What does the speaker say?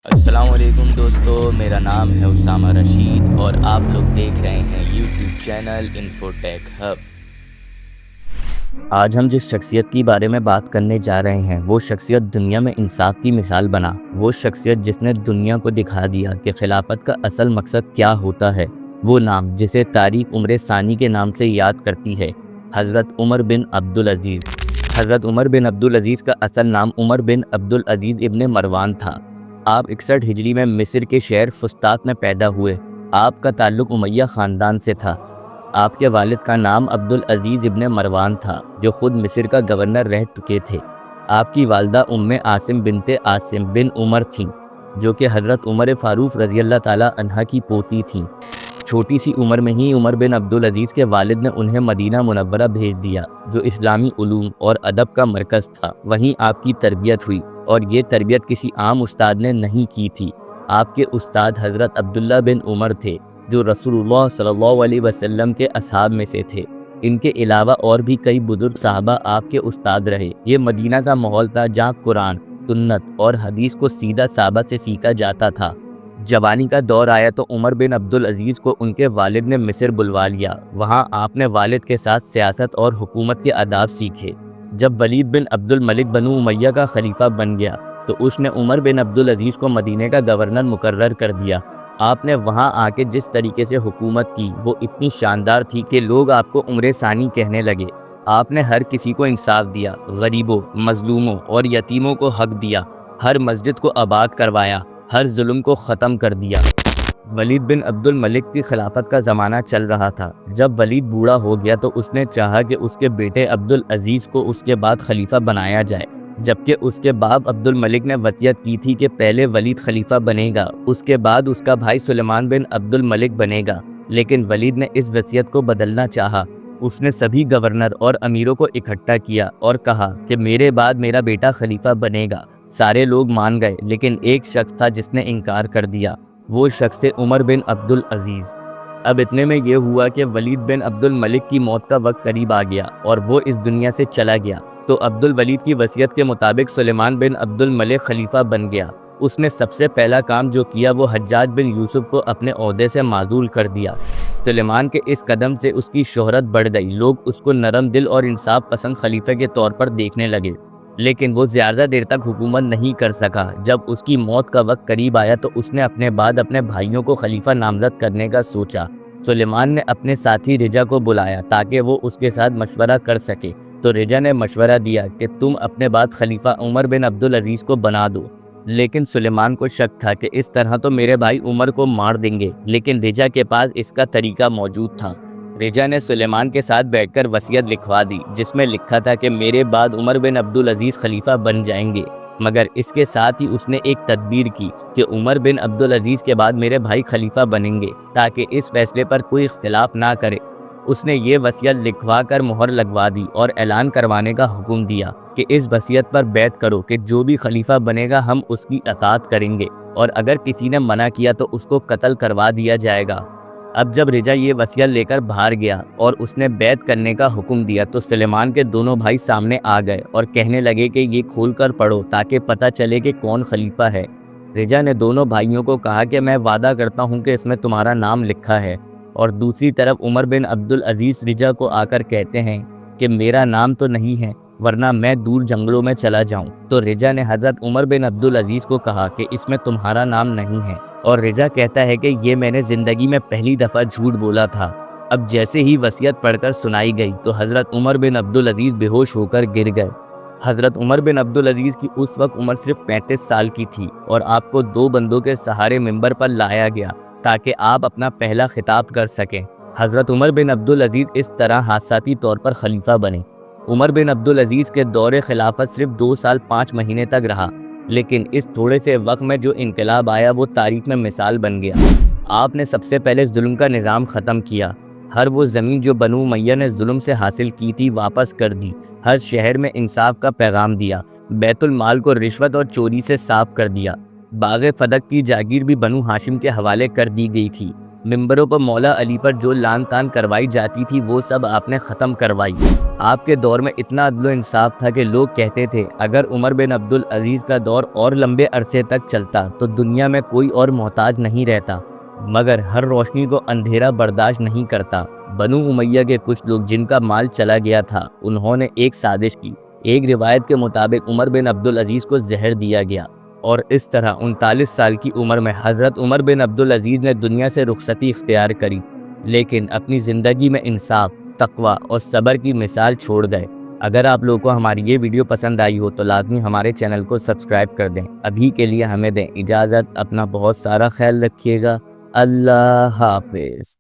अस्सलाम वालेकुम दोस्तों, मेरा नाम है उसामा रशीद और आप लोग देख रहे हैं यूट्यूब चैनल इन्फोटेक हब। आज हम जिस शख्सियत के बारे में बात करने जा रहे हैं वो शख्सियत दुनिया में इंसाफ की मिसाल बना। वो शख्सियत जिसने दुनिया को दिखा दिया कि खिलाफत का असल मकसद क्या होता है। वो नाम जिसे तारीख उम्र सानी के नाम से याद करती है, हज़रत उमर बिन अब्दुल अजीज़। हज़रत उमर बिन अब्दुल अजीज़ का असल नाम उमर बिन अब्दुल अजीज़ इब्ने मरवान था। आप 61 हिजरी में मिस्र के शहर फुस्तात में पैदा हुए। आपका ताल्लुक उमैया ख़ानदान से था। आपके वालिद का नाम अब्दुल अजीज़ इब्ने मरवान था, जो ख़ुद मिस्र का गवर्नर रह चुके थे। आपकी वालदा उम्मे आसिम बिनते आसिम बिन उमर थीं, जो कि हज़रत उमर फ़ारूक रज़ी अल्लाह ताला अन्हा की पोती थीं। छोटी सी उम्र में ही उमर बिन अब्दुल अजीज़ के वालिद ने उन्हें मदीना मुनव्वरा भेज दिया, जो इस्लामी उलूम और अदब का मरकज़ था। वहीं आपकी तरबियत हुई, और ये तरबियत किसी आम उस्ताद ने नहीं की थी। आपके उस्ताद हज़रत अब्दुल्ला बिन उमर थे, जो रसूलुल्लाह सल्लल्लाहु अलैहि वसल्लम के असहाब में से थे। इनके अलावा और भी कई बुजुर्ग साहबा आपके उस्ताद रहे। ये मदीना का माहौल था जहाँ कुरान, सुन्नत और हदीस को सीधा साहबा से सीखा जाता था। जवानी का दौर आया तो उमर बिन अब्दुल अजीज़ को उनके वालिद ने मिस्र बुलवा लिया। वहाँ आपने वालिद के साथ सियासत और हुकूमत के आदाब सीखे। जब वलीद बिन अब्दुल मलिक बनु उमैया का खलीफा बन गया तो उसने उमर बिन अब्दुल अजीज़ को मदीने का गवर्नर मुकर्रर कर दिया। आपने वहां आके जिस तरीके से हुकूमत की वो इतनी शानदार थी कि लोग आपको उम्र सानी कहने लगे। आपने हर किसी को इंसाफ दिया, गरीबों, मजलूमों और यतीमों को हक दिया, हर मस्जिद को आबाद करवाया, हर जुल्म को ख़त्म कर दिया। वलीद बिन अब्दुल मलिक की खिलाफत का ज़माना चल रहा था। जब वलीद बूढ़ा हो गया तो उसने चाहा कि उसके बेटे अब्दुल अजीज़ को उसके बाद खलीफा बनाया जाए, जबकि उसके बाप अब्दुल मलिक ने वसीयत की थी कि पहले वलीद खलीफा बनेगा, उसके बाद उसका भाई सुलेमान बिन अब्दुल मलिक बनेगा। लेकिन वलीद ने इस वसीयत को बदलना चाहा। उसने सभी गवर्नर और अमीरों को इकट्ठा किया और कहा कि मेरे बाद मेरा बेटा खलीफा बनेगा। सारे लोग मान गए, लेकिन एक शख्स था जिसने इनकार कर दिया। वो शख्स थे उमर बिन अब्दुल अजीज़। अब इतने में ये हुआ कि वलीद बिन अब्दुल मलिक की मौत का वक्त करीब आ गया और वो इस दुनिया से चला गया। तो अब्दुल वलीद की वसीयत के मुताबिक सुलेमान बिन अब्दुल मलिक खलीफा बन गया। उसने सबसे पहला काम जो किया वो हज्जाज बिन यूसुफ को अपने ओहदे से माजूल कर दिया। सुलेमान के इस कदम से उसकी शोहरत बढ़ गई। लोग उसको नरम दिल और इंसाफ पसंद खलीफे के तौर पर देखने लगे, लेकिन वो ज़्यादा देर तक हुकूमत नहीं कर सका। जब उसकी मौत का वक्त करीब आया तो उसने अपने बाद अपने भाइयों को खलीफा नामजद करने का सोचा। सुलेमान ने अपने साथी रिजा को बुलाया ताकि वो उसके साथ मशवरा कर सके। तो रिजा ने मशवरा दिया कि तुम अपने बाद खलीफा उमर बिन अब्दुल अजीज़ को बना दो। लेकिन सुलेमान को शक था कि इस तरह तो मेरे भाई उमर को मार देंगे, लेकिन रिजा के पास इसका तरीका मौजूद था। रिजा ने सुलेमान के साथ बैठकर वसीयत लिखवा दी, जिसमें लिखा था कि मेरे बाद उमर बिन अब्दुल अजीज़ खलीफा बन जाएंगे। मगर इसके साथ ही उसने एक तदबीर की कि उमर बिन अब्दुल अजीज़ के बाद मेरे भाई खलीफा बनेंगे, ताकि इस फैसले पर कोई इख्तिलाफ ना करे। उसने ये वसीयत लिखवा कर मोहर लगवा दी और ऐलान करवाने का हुक्म दिया कि इस वसीयत पर बैत करो कि जो भी खलीफा बनेगा हम उसकी अतात करेंगे, और अगर किसी ने मना किया तो उसको कत्ल करवा दिया जाएगा। अब जब रिजा ये वसीयत लेकर बाहर गया और उसने बैत करने का हुक्म दिया तो सुलेमान के दोनों भाई सामने आ गए और कहने लगे कि ये खोल कर पढ़ो ताकि पता चले कि कौन खलीफा है। रिजा ने दोनों भाइयों को कहा कि मैं वादा करता हूँ कि इसमें तुम्हारा नाम लिखा है। और दूसरी तरफ उमर बिन अब्दुल अजीज़ रिजा को आकर कहते हैं कि मेरा नाम तो नहीं है, वरना मैं दूर जंगलों में चला जाऊं। तो रिजा ने हज़रत उमर बिन अब्दुल अजीज़ को कहा कि इसमें तुम्हारा नाम नहीं है, और रिजा कहता है कि ये मैंने ज़िंदगी में पहली दफ़ा झूठ बोला था। अब जैसे ही वसीयत पढ़कर सुनाई गई तो हज़रत उमर बिन अब्दुल अजीज़ बेहोश होकर गिर गए। हज़रत उमर बिन अब्दुल अजीज़ की उस वक्त उम्र सिर्फ 35 साल की थी और आपको 2 बंदों के सहारे मिंबर पर लाया गया ताकि आप अपना पहला खिताब कर सकें। हज़रत उमर बिन अब्दुल अजीज़ इस तरह हादसाती तौर पर खलीफा बने। उमर बिन अब्दुल अजीज़ के दौरे खिलाफत सिर्फ 2 साल 5 महीने तक रहा, लेकिन इस थोड़े से वक्त में जो इनकलाब आया वो तारीख में मिसाल बन गया। आपने सबसे पहले जुल्म का निज़ाम ख़त्म किया। हर वो ज़मीन जो बनु उमैया ने जुल्म से हासिल की थी वापस कर दी। हर शहर में इंसाफ का पैगाम दिया। बैतुल माल को रिश्वत और चोरी से साफ कर दिया। बाग़े फदक की जागीर भी बनु हाशिम के हवाले कर दी गई थी। ممبروں پر مولا علی پر جو لان تان کروائی جاتی تھی وہ سب آپ نے ختم کروائی۔ آپ کے دور میں اتنا عدل و انصاف تھا کہ لوگ کہتے تھے اگر عمر بن عبدالعزیز کا دور اور لمبے عرصے تک چلتا تو دنیا میں کوئی اور محتاج نہیں رہتا، مگر ہر روشنی کو اندھیرا برداشت نہیں کرتا۔ بنو امیہ کے کچھ لوگ جن کا مال چلا گیا تھا انہوں نے ایک سازش کی۔ ایک روایت کے مطابق عمر بن عبدالعزیز کو زہر دیا گیا اور اس طرح 39 سال کی عمر میں حضرت عمر بن عبدالعزیز نے دنیا سے رخصتی اختیار کری، لیکن اپنی زندگی میں انصاف، تقوی اور صبر کی مثال چھوڑ گئے۔ اگر آپ لوگوں کو ہماری یہ ویڈیو پسند آئی ہو تو لازمی ہمارے چینل کو سبسکرائب کر دیں۔ ابھی کے لیے ہمیں دیں اجازت، اپنا بہت سارا خیال رکھیے گا۔ اللہ حافظ۔